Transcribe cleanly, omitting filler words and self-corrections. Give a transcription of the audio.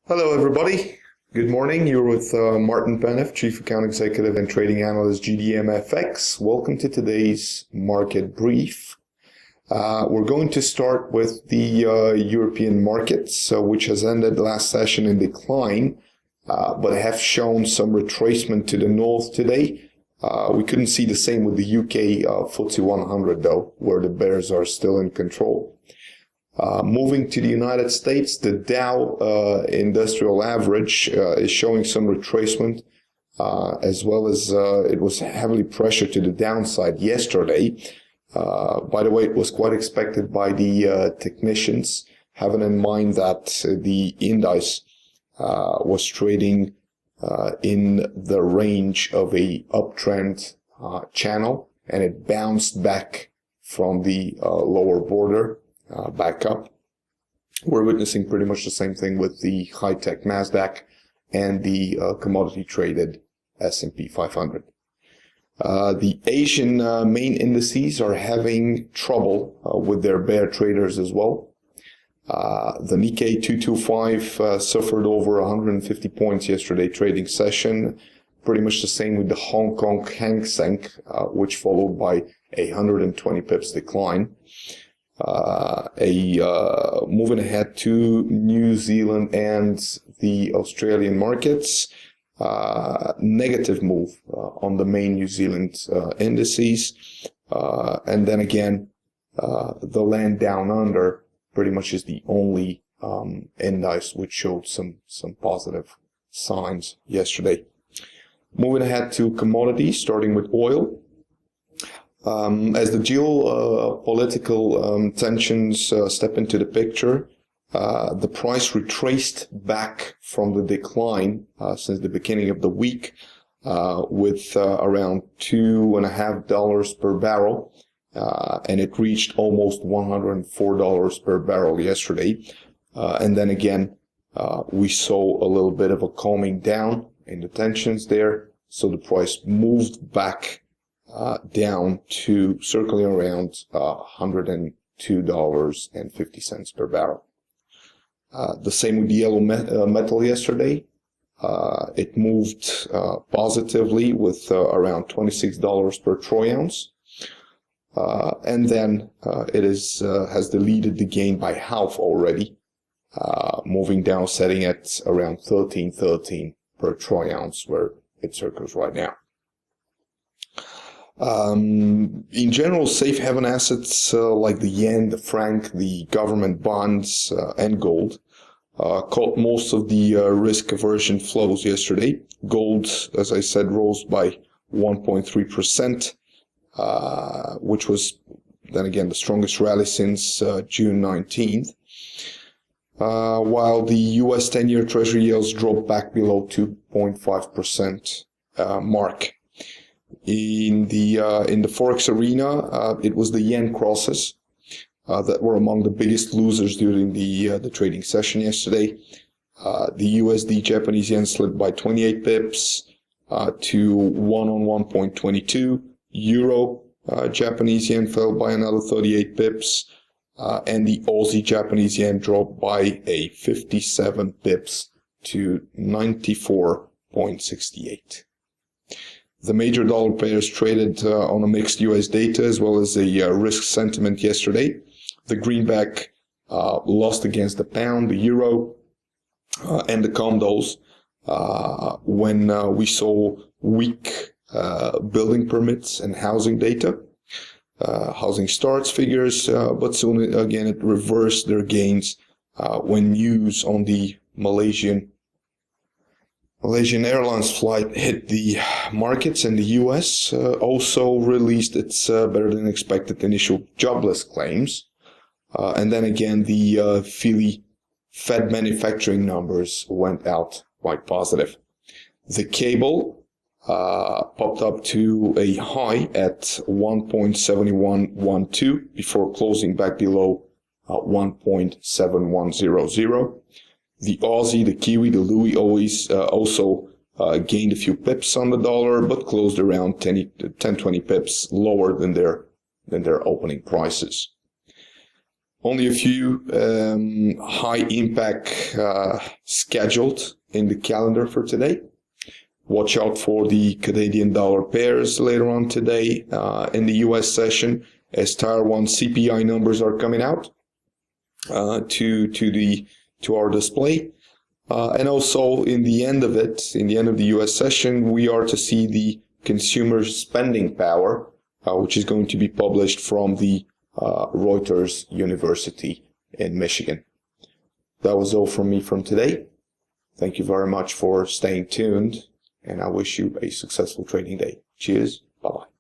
Hello, everybody. Good morning. You're with Martin Penef, Chief Account Executive and Trading Analyst, GDMFX. Welcome to today's market brief. We're going to start with the European markets, which has ended last session in decline, but have shown some retracement to the north today. We couldn't see the same with the UK FTSE 100, though, where the bears are still in control. Moving to the United States, the Dow Industrial Average is showing some retracement, as well as it was heavily pressured to the downside yesterday. By the way, it was quite expected by the technicians, having in mind that the index was trading in the range of a uptrend channel, and it bounced back from the lower border. Back up. We're witnessing pretty much the same thing with the high-tech NASDAQ and the commodity traded S&P 500. The Asian main indices are having trouble with their bear traders as well. The Nikkei 225 suffered over 150 points yesterday trading session. Pretty much the same with the Hong Kong Hang Seng, which followed by a 120 pips decline. Moving ahead to New Zealand and the Australian markets, negative move on the main New Zealand indices, and then again the land down under pretty much is the only index which showed some positive signs yesterday. Moving ahead to commodities, starting with oil. As the geopolitical tensions step into the picture, the price retraced back from the decline since the beginning of the week with around $2.50 per barrel, and it reached almost $104 per barrel yesterday. And then again, we saw a little bit of a calming down in the tensions there, so the price moved back down to circling around $102.50 per barrel. The same with the yellow metal yesterday. It moved positively with around $26 per troy ounce. And then it has deleted the gain by half already, moving down, setting at around $13.13 per troy ounce, where it circles right now. In general, safe haven assets like the yen, the franc, the government bonds, and gold caught most of the risk aversion flows yesterday. Gold, as I said, rose by 1.3%, which was then again the strongest rally since June 19th. While the US 10-year Treasury yields dropped back below 2.5% mark. In the forex arena, it was the yen crosses that were among the biggest losers during the trading session yesterday. The USD Japanese yen slipped by 28 pips to 101.22. Euro Japanese yen fell by another 38 pips, and the Aussie Japanese yen dropped by a 57 pips to 94.68. The major dollar pairs traded on a mixed US data as well as a risk sentiment yesterday. The greenback lost against the pound, the euro, and the condos when we saw weak building permits and housing data, housing starts figures, but soon again it reversed their gains when news on the Malaysian Airlines flight hit the markets, and the US also released its better than expected initial jobless claims. And then again, the Philly Fed manufacturing numbers went out quite positive. The cable popped up to a high at 1.7112 before closing back below 1.7100. The Aussie, the Kiwi, the Louis always also gained a few pips on the dollar, but closed around 10-20 pips lower than their opening prices. Only a few high impact scheduled in the calendar for today. Watch out for the Canadian dollar pairs later on today in the US session as Tier 1 CPI numbers are coming out to our display. And also in the end of the US session, we are to see the consumer spending power, which is going to be published from the Reuters University in Michigan. That was all from me from today. Thank you very much for staying tuned, and I wish you a successful trading day. Cheers. Bye-bye.